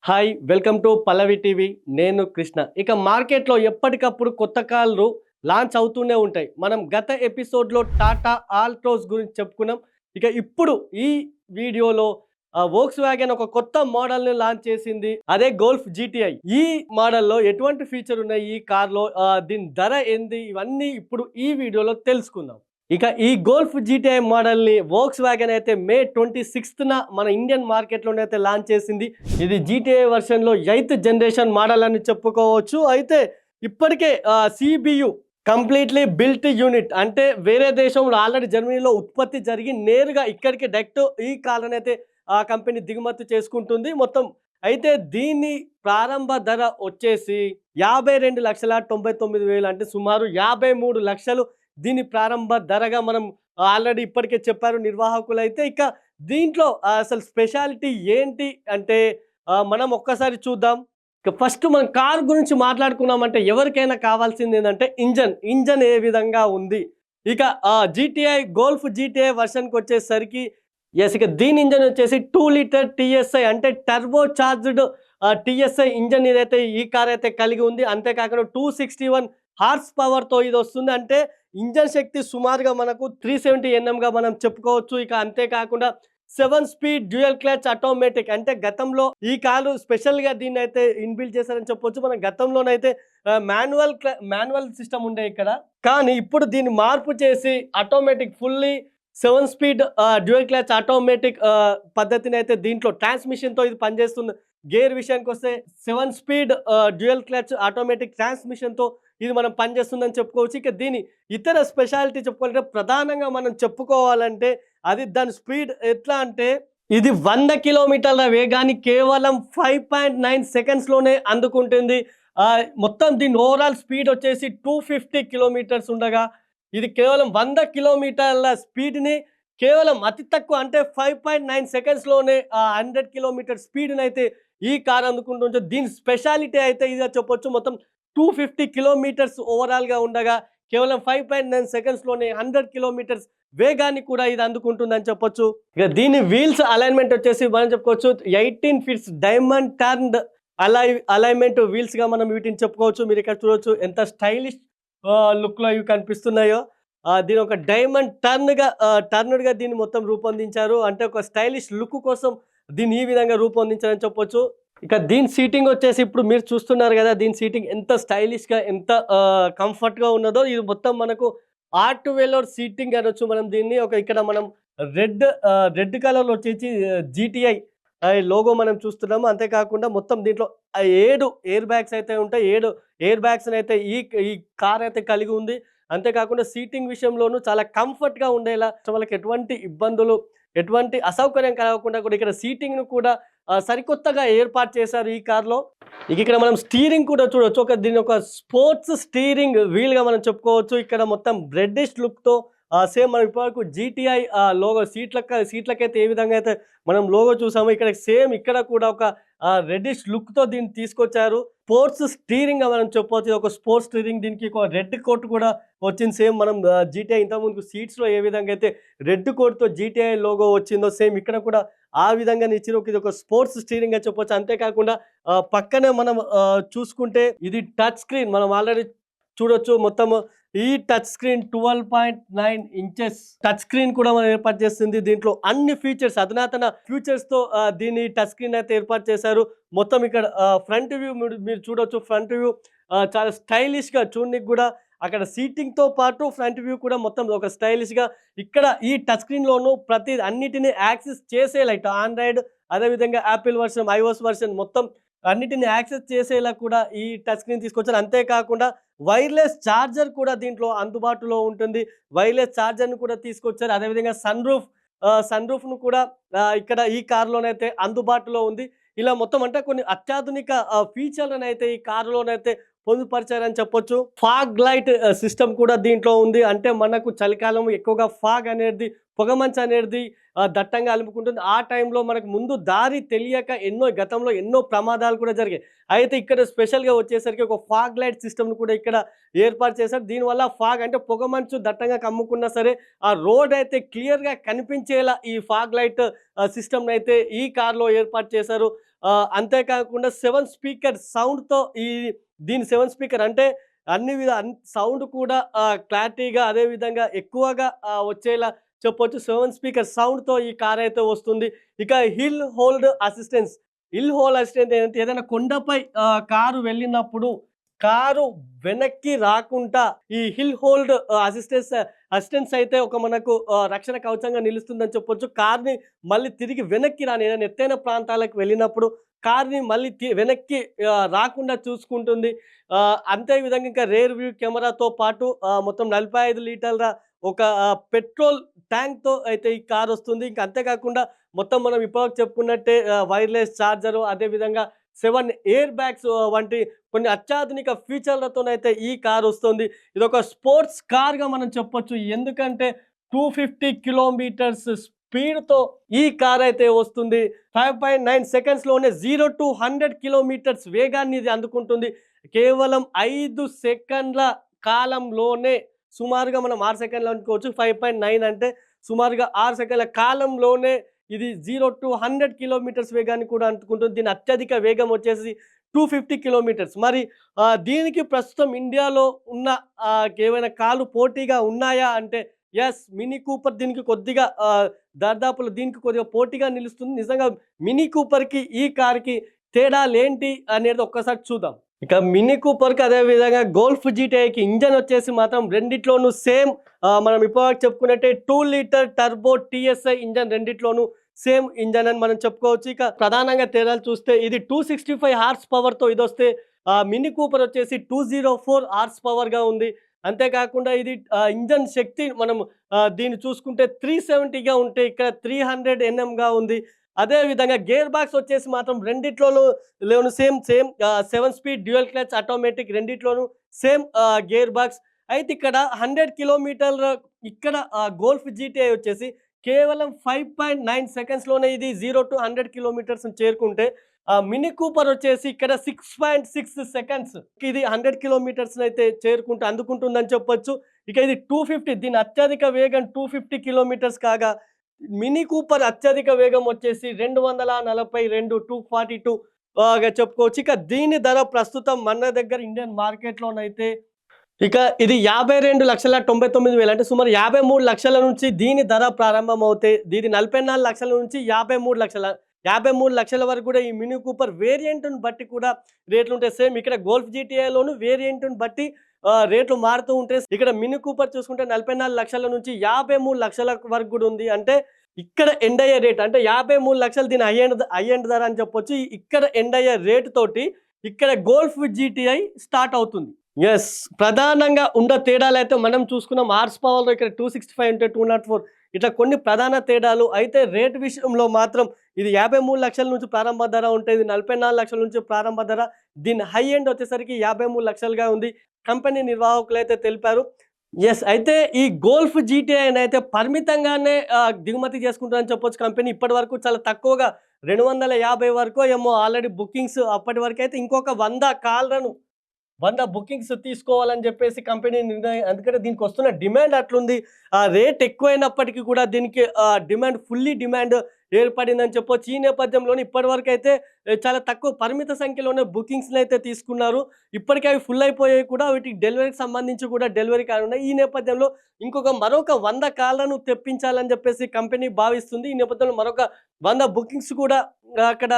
Hi welcome to Pallavi TV. నేను కృష్ణ. ఇక మార్కెట్లో ఎప్పటికప్పుడు కొత్త కార్లు లాంచ్ అవుతూనే ఉంటాయి. మనం గత ఎపిసోడ్లో టాటా ఆల్ట్రోస్ గురించి చెప్పుకున్నాం. ఇక ఇప్పుడు ఈ వీడియోలో వోక్స్ వ్యాగన్ ఒక కొత్త మోడల్ని లాంచ్ చేసింది. అదే గోల్ఫ్ జీటీఐ. ఈ మోడల్లో ఎటువంటి ఫీచర్ ఉన్నాయి ఈ కార్లో, దీని ధర ఏంది, ఇవన్నీ ఇప్పుడు ఈ వీడియోలో తెలుసుకుందాం. ఇక ఈ గోల్ఫ్ జీటీఐ మోడల్ని వోక్స్ వ్యాగన్ అయితే మే 26న మన ఇండియన్ మార్కెట్లోనైతే లాంచ్ చేసింది. ఇది జీటీఐ వర్షన్లో 8th జనరేషన్ మోడల్ అని చెప్పుకోవచ్చు. అయితే ఇప్పటికే సిబియు కంప్లీట్లీ బిల్ట్ యూనిట్, అంటే వేరే దేశంలో ఆల్రెడీ జర్మనీలో ఉత్పత్తి జరిగి నేరుగా ఇక్కడికి డైరెక్ట్ ఈ కార్లను అయితే ఆ కంపెనీ దిగుమతి చేసుకుంటుంది మొత్తం. అయితే దీని ప్రారంభ ధర వచ్చేసి 52,99,000, అంటే సుమారు 53 లక్షలు దీని ప్రారంభ ధరగా మనం ఆల్రెడీ ఇప్పటికే చెప్పారు నిర్వాహకులు. అయితే ఇక దీంట్లో అసలు స్పెషాలిటీ ఏంటి అంటే మనం ఒక్కసారి చూద్దాం. ఇక ఫస్ట్ మనం కార్ గురించి మాట్లాడుకున్నామంటే ఎవరికైనా కావాల్సింది ఏంటంటే ఇంజన్ ఏ విధంగా ఉంది. ఇక జీటీఐ గోల్ఫ్ జీటీఐ వర్షన్కి వచ్చేసరికి ఇక దీని ఇంజన్ వచ్చేసి 2 లీటర్ టీఎస్ఐ, అంటే టర్బో చార్జ్డ్ టీఎస్ఐ ఇంజన్ ఇదైతే ఈ కార్ అయితే కలిగి ఉంది. అంతేకాకుండా 261 హార్స్ పవర్తో ఇది వస్తుంది. అంటే ఇంజన్ శక్తి సుమారుగా మనకు 370 NMగా మనం చెప్పుకోవచ్చు. ఇక అంతేకాకుండా 7 స్పీడ్ డ్యూయల్ క్లచ్ ఆటోమేటిక్, అంటే గతంలో ఈ కారు స్పెషల్గా దీన్ని అయితే ఇన్బిల్డ్ చేశారని చెప్పొచ్చు. మన గతంలోనైతే మాన్యువల్ సిస్టమ్ ఉండే ఇక్కడ, కానీ ఇప్పుడు దీన్ని మార్పు చేసి automatic fully 7 speed dual clutch automatic పద్ధతిని అయితే దీంట్లో ట్రాన్స్మిషన్తో ఇది పనిచేస్తుంది. గేర్ విషయానికి వస్తే 7 స్పీడ్ డ్యూయల్ క్లచ్ ఆటోమేటిక్ ట్రాన్స్మిషన్తో ఇది మనం పనిచేస్తుందని చెప్పుకోవచ్చు. ఇక దీని ఇతర స్పెషాలిటీ చెప్పుకోవాలంటే ప్రధానంగా మనం చెప్పుకోవాలంటే అది దాని స్పీడ్ ఎట్లా అంటే ఇది 100 కిలోమీటర్ల వేగాన్ని కేవలం 5.9 సెకండ్స్లోనే అందుకుంటుంది. మొత్తం దీని ఓవరాల్ స్పీడ్ వచ్చేసి 250 కిలోమీటర్స్ ఉండగా ఇది కేవలం 100 కిలోమీటర్ల స్పీడ్ని కేవలం అతి తక్కువ, అంటే 5.9 సెకండ్స్లోనే 100 కిలోమీటర్ స్పీడ్ని అయితే ఈ కార్ అందుకుంటుంది. దీని స్పెషాలిటీ అయితే ఇదే చెప్పొచ్చు. మొత్తం 250 కిలోమీటర్స్ ఓవరాల్గా ఉండగా కేవలం 5.9 సెకండ్స్లోనే 100 కిలోమీటర్స్ వేగాన్ని కూడా ఇది అందుకుంటుందని చెప్పొచ్చు. ఇక దీని వీల్స్ అలైన్మెంట్ వచ్చేసి మనం చెప్పుకోవచ్చు 18 ఫీట్స్ డైమండ్ టర్న్డ్ అలైన్మెంట్ వీల్స్గా మనం వీటిని చెప్పుకోవచ్చు. మీరు ఇక్కడ చూడవచ్చు ఎంత స్టైలిష్ లుక్లో ఇవి కనిపిస్తున్నాయో. దీని ఒక డైమండ్ టర్న్డ్గా దీన్ని మొత్తం రూపొందించారు. అంటే ఒక స్టైలిష్ లుక్ కోసం దీన్ని ఈ విధంగా రూపొందించారని చెప్పొచ్చు. ఇక దీని సీటింగ్ వచ్చేసి ఇప్పుడు మీరు చూస్తున్నారు కదా, దీని సీటింగ్ ఎంత స్టైలిష్గా ఎంత కంఫర్ట్గా ఉన్నదో. ఇది మొత్తం మనకు ఆర్ట్ వెలోర్ సీటింగ్ అనొచ్చు మనం దీన్ని. ఇక్కడ మనం రెడ్ కలర్లో వచ్చేసి జీటీఐ లోగో మనం చూస్తున్నాము. అంతేకాకుండా మొత్తం దీంట్లో 7 ఎయిర్ బ్యాగ్స్ అయితే ఉంటాయి. 7 ఎయిర్ బ్యాగ్స్ అయితే ఈ కార్ అయితే కలిగి ఉంది. అంతేకాకుండా సీటింగ్ విషయంలోనూ చాలా కంఫర్ట్గా ఉండేలా, వాళ్ళకి ఎటువంటి ఇబ్బందులు ఎటువంటి అసౌకర్యం కలగకుండా కూడా ఇక్కడ సీటింగ్ను కూడా సరికొత్తగా ఏర్పాటు చేశారు ఈ కార్లో. ఇక్కడ మనం స్టీరింగ్ కూడా చూడవచ్చు. దీని ఒక స్పోర్ట్స్ స్టీరింగ్ వీల్గా మనం చెప్పుకోవచ్చు. ఇక్కడ మొత్తం రెడ్డిష్ లుక్తో సేమ్ మనం ఇప్పటివరకు జీటీఐ లోగో సీట్లకైతే ఏ విధంగా అయితే మనం లోగో చూసామో ఇక్కడ సేమ్ ఇక్కడ కూడా ఒక రెడ్డిష్ లుక్తో దీన్ని తీసుకొచ్చారు. స్పోర్ట్స్ స్టీరింగ్ మనం చెప్పవచ్చు. ఒక స్పోర్ట్స్ స్టీరింగ్, దీనికి ఒక రెడ్ కోట్ కూడా వచ్చింది. సేమ్ మనం జీటీఐ ఇంతకుముందు సీట్స్లో ఏ విధంగా అయితే రెడ్ కోట్తో జీటీఐ లోగో వచ్చిందో సేమ్ ఇక్కడ కూడా ఆ విధంగా ఇచ్చిన ఇది ఒక స్పోర్ట్స్ స్టీరింగ్ అని చెప్పొచ్చు. అంతేకాకుండా పక్కనే మనం చూసుకుంటే ఇది టచ్ స్క్రీన్ మనం ఆల్రెడీ చూడొచ్చు. మొత్తం ఈ touch screen 12.9 inches touch screen కూడా మనం ఏర్పాటు చేస్తుంది. దీంట్లో అన్ని ఫీచర్స్, అధునాతన ఫీచర్స్తో దీన్ని టచ్ స్క్రీన్ అయితే ఏర్పాటు చేశారు. మొత్తం ఇక్కడ ఫ్రంట్ వ్యూ మీరు చూడొచ్చు. ఫ్రంట్ వ్యూ చాలా స్టైలిష్గా చూడడానికి కూడా, అక్కడ సీటింగ్తో పాటు ఫ్రంట్ వ్యూ కూడా మొత్తం ఒక స్టైలిష్గా. ఇక్కడ ఈ టచ్ స్క్రీన్లోనూ ప్రతి అన్నిటినీ యాక్సెస్ చేసేలా ఆండ్రాయిడ్, అదేవిధంగా యాపిల్ వర్షన్, ఐఓఎస్ వర్షన్ మొత్తం అన్నిటిని యాక్సెస్ చేసేలా కూడా ఈ టచ్ స్క్రీన్ తీసుకొచ్చారు. అంతేకాకుండా వైర్లెస్ ఛార్జర్ కూడా దీంట్లో అందుబాటులో ఉంటుంది. వైర్లెస్ ఛార్జర్ను కూడా తీసుకొచ్చారు. అదేవిధంగా సన్ రూఫ్ను కూడా ఇక్కడ ఈ కార్లోనైతే అందుబాటులో ఉంది. ఇలా మొత్తం అంటే కొన్ని అత్యాధునిక ఫీచర్లను అయితే ఈ కారులోనైతే పొందుపరిచారని చెప్పొచ్చు. ఫాగ్ లైట్ సిస్టమ్ కూడా దీంట్లో ఉంది. అంటే మనకు చలికాలం ఎక్కువగా ఫాగ్ అనేది, పొగమంచు అనేది దట్టంగా అలుముకుంటుంది. ఆ టైంలో మనకు ముందు దారి తెలియక గతంలో ఎన్నో ప్రమాదాలు కూడా జరిగాయి. అయితే ఇక్కడ స్పెషల్గా వచ్చేసరికి ఒక ఫాగ్ లైట్ సిస్టమ్ను కూడా ఇక్కడ ఏర్పాటు చేశారు. దీనివల్ల ఫాగ్ అంటే పొగమంచు దట్టంగా కమ్ముకున్నా సరే ఆ రోడ్ అయితే క్లియర్గా కనిపించేలా ఈ ఫాగ్ లైట్ సిస్టమ్ని అయితే ఈ కార్లో ఏర్పాటు చేశారు. అంతేకాకుండా 7 స్పీకర్ సౌండ్‌తో దీని 7 స్పీకర్ అంటే సౌండ్ కూడా క్లారిటీగా అదే విధంగా ఎక్కువగా వచ్చేలా చెప్పొచ్చు. 7 స్పీకర్ సౌండ్‌తో ఈ కారైతే వస్తుంది. ఇక హిల్ హోల్డ్ అసిస్టెంట్ ఏంటంటే ఏదైనా కొండపై కారు వెళ్ళినప్పుడు కారు వెనక్కి రాకుండా ఈ హిల్ హోల్డ్ అసిస్టెన్స్ అయితే ఒక మనకు రక్షణ కవచంగా నిలుస్తుందని చెప్పొచ్చు. కార్‌ని మళ్ళీ తిరిగి వెనక్కి రాని ఏదైనా ఎత్తైన ప్రాంతాలకు వెళ్ళినప్పుడు కార్‌ని మళ్ళీ వెనక్కి రాకుండా చూసుకుంటుంది. అంతే విధంగా ఇంకా రేర్ వ్యూ కెమెరాతో పాటు మొత్తం 45 లీటర్ల ఒక పెట్రోల్ ట్యాంక్‌తో అయితే ఈ కారొస్తుంది. ఇంకా అంతేకాకుండా మొత్తం మనం ఇప్పటివరకు చెప్పుకున్నట్టే వైర్‌లెస్ చార్జరు అదే విధంగా 7 ఎయిర్ బ్యాగ్స్ వంటి కొన్ని అత్యాధునిక ఫీచర్‌లతోనైతే ఈ కారొస్తుంది. ఇదొక స్పోర్ట్స్ కార్‌గా మనం చెప్పొచ్చు. ఎందుకంటే 250 కిలోమీటర్స్ స్పీడ్‌తో ఈ కారైతే వస్తుంది. 5.9 సెకండ్స్‌లోనే 0-100 కిలోమీటర్స్ వేగాన్ని ఇది అందుకుంటుంది. కేవలం 5 సెకండ్ల కాలంలోనే సుమారుగా మనం 6 సెకండ్లు అనుకోవచ్చు. 5.9 అంటే సుమారుగా 6 సెకండ్ల కాలంలోనే ఇది 0-100 కిలోమీటర్స్ వేగాన్ని కూడా అందుకుంటుంది. దీని అత్యధిక వేగం వచ్చేసి 250 కిలోమీటర్స్. మరి దీనికి ప్రస్తుతం ఇండియాలో ఉన్న ఏవైనా కార్లు పోటీగా ఉన్నాయా అంటే యెస్. మినీ కూపర్ దీనికి కొద్దిగా దాదాపులో దీనికి కొద్దిగా పోటీగా నిలుస్తుంది. నిజంగా మినీ కూపర్‌కి ఈ కార్‌కి తేడాలేంటి అనేది ఒక్కసారి చూద్దాం. ఇక మినీ కూపర్‌కి అదే విధంగా గోల్ఫ్ జీటీఐకి ఇంజన్ వచ్చేసి మాత్రం రెండిట్లోనూ సేమ్ మనం ఇప్పటివరకు చెప్పుకున్నట్టే 2 లీటర్ టర్బో టీఎస్ఐ ఇంజన్ రెండిట్లోనూ సేమ్ ఇంజన్ అని మనం చెప్పుకోవచ్చు. ఇక ప్రధానంగా తేడాలు చూస్తే ఇది 265 హార్స్ పవర్‌తో ఇదొస్తే మినీ కూపర్ వచ్చేసి 204 హార్స్ పవర్‌గా ఉంది. అంతేకాకుండా ఇది ఇంజన్ శక్తి మనం దీన్ని చూసుకుంటే 370గా ఉంటే ఇక్కడ 300 ఎన్ఎంగా ఉంది. అదే విధంగా గేర్ బాక్స్ వచ్చేసి మాత్రం రెండిట్లోనూ same 7 speed dual clutch automatic రెండిట్లోనూ సేమ్ గేర్ బాక్స్. అయితే ఇక్కడ 100 కిలోమీటర్ల ఇక్కడ గోల్ఫ్ జీటీఐ వచ్చేసి కేవలం 5.9 సెకండ్స్‌లోనే ఇది 0-100 కిలోమీటర్స్‌ని చేరుకుంటే మినీ కూపర్ వచ్చేసి ఇక్కడ 6.6 సెకండ్స్ ఇది 100 కిలోమీటర్స్‌నైతే అందుకుంటుందని చెప్పొచ్చు. ఇక ఇది 250 దీని అత్యధిక వేగం 250 కిలోమీటర్స్ కాగా మినీ కూపర్ అత్యధిక వేగం వచ్చేసి 242 242 చెప్పుకోవచ్చు. ఇక దీని ధర ప్రస్తుతం మన దగ్గర ఇండియన్ మార్కెట్‌లోనైతే ఇక ఇది 52,99,000 అంటే సుమారు 53 లక్షల నుంచి దీని ధర ప్రారంభమవుతే ఇది 44 లక్షల నుంచి 53 లక్షల వరకు కూడా ఈ మినీ కూపర్ వేరియంట్‌ని బట్టి కూడా రేట్లు ఉంటాయి. సేమ్ ఇక్కడ గోల్ఫ్ జీటీఐలోను వేరియంట్‌ని బట్టి రేట్లు మారుతూ ఉంటాయి. ఇక్కడ మినీ కూపర్ చూసుకుంటే 44 లక్షల నుంచి 53 లక్షల వరకు కూడా ఉంది. అంటే ఇక్కడ ఎండ్ అయ్యే రేట్ అంటే 53 లక్షలు దీని హై ఎండ్ ధర అని చెప్పొచ్చు. ఇక్కడ ఎండ్ అయ్యే రేటు తోటి ఇక్కడ గోల్ఫ్ జీటీఐ స్టార్ట్ అవుతుంది. యెస్. ప్రధానంగా ఉన్న తేడాలైతే మనం చూసుకున్నాం. హార్స్ పవర్‌లో ఇక్కడ 265 ఉంటే 204 ఇట్లా కొన్ని ప్రధాన తేడాలు. అయితే రేట్ విషయంలో మాత్రం ఇది 53 లక్షల నుంచి ప్రారంభ ధర ఉంటే ఇది 44 లక్షల నుంచి ప్రారంభ ధర. దీని హై ఎండ్ వచ్చేసరికి 53 లక్షలుగా ఉంది. కంపెనీ నిర్వాహకులైతే తెలిపారు. యెస్. అయితే ఈ గోల్ఫ్ జీటీఐనైతే పరిమితంగానే దిగుమతి చేసుకుంటుందని చెప్పొచ్చు కంపెనీ. ఇప్పటివరకు చాలా తక్కువగా 250 వరకో ఏమో ఆల్రెడీ బుకింగ్స్ అప్పటి వరకైతే ఇంకొక 100 బుకింగ్స్ తీసుకోవాలని చెప్పేసి కంపెనీ నిర్ణయం. ఎందుకంటే దీనికి వస్తున్న డిమాండ్ అట్లుంది. రేట్ ఎక్కువైనప్పటికీ కూడా దీనికి ఫుల్లీ డిమాండ్ ఏర్పడిందని చెప్పొచ్చు. ఈ నేపథ్యంలోనే ఇప్పటివరకైతే చాలా తక్కువ పరిమిత సంఖ్యలోనే బుకింగ్స్‌ని అయితే తీసుకున్నారు. ఇప్పటికే అవి ఫుల్ అయిపోయాయి కూడా. వీటికి డెలివరీకి సంబంధించి కూడా డెలివరీ కానున్నాయి. ఈ నేపథ్యంలో మరొక 100 కార్లను తెప్పించాలని చెప్పేసి కంపెనీ భావిస్తుంది. ఈ నేపథ్యంలో మరొక 100 బుకింగ్స్ కూడా అక్కడ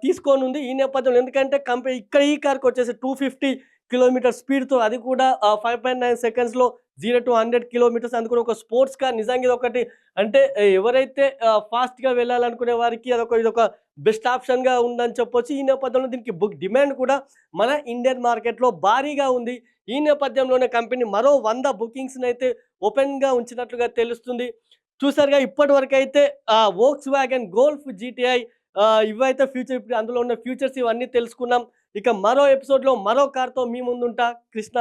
తీసుకోనుంది. ఈ నేపథ్యంలో ఎందుకంటే ఇక్కడ ఈ కార్‌కి వచ్చేసి 250 కిలోమీటర్ స్పీడ్‌తో అది కూడా 5.9 సెకండ్స్‌లో 0-100 కిలోమీటర్స్ అందుకుని ఒక స్పోర్ట్స్ కార్. నిజంగా ఇదొకటి అంటే ఎవరైతే ఫాస్ట్‌గా వెళ్ళాలనుకునే వారికి ఇదొక బెస్ట్ ఆప్షన్‌గా ఉందని చెప్పొచ్చు. ఈ నేపథ్యంలో దీనికి డిమాండ్ కూడా మన ఇండియన్ మార్కెట్‌లో భారీగా ఉంది. ఈ నేపథ్యంలోనే కంపెనీ మరో 100 బుకింగ్స్‌నైతే ఓపెన్‌గా ఉంచినట్లుగా తెలుస్తుంది. చూసారుగా ఇప్పటివరకైతే వోక్స్ వ్యాగన్ గోల్ఫ్ జీటీఐ ఇవైతే ఇప్పుడు అందులో ఉన్న ఫీచర్స్ ఇవన్నీ తెలుసుకున్నాం. ఇక మరో ఎపిసోడ్‌లో మరో కార్‌తో మీ ముందుంటా. కృష్ణ.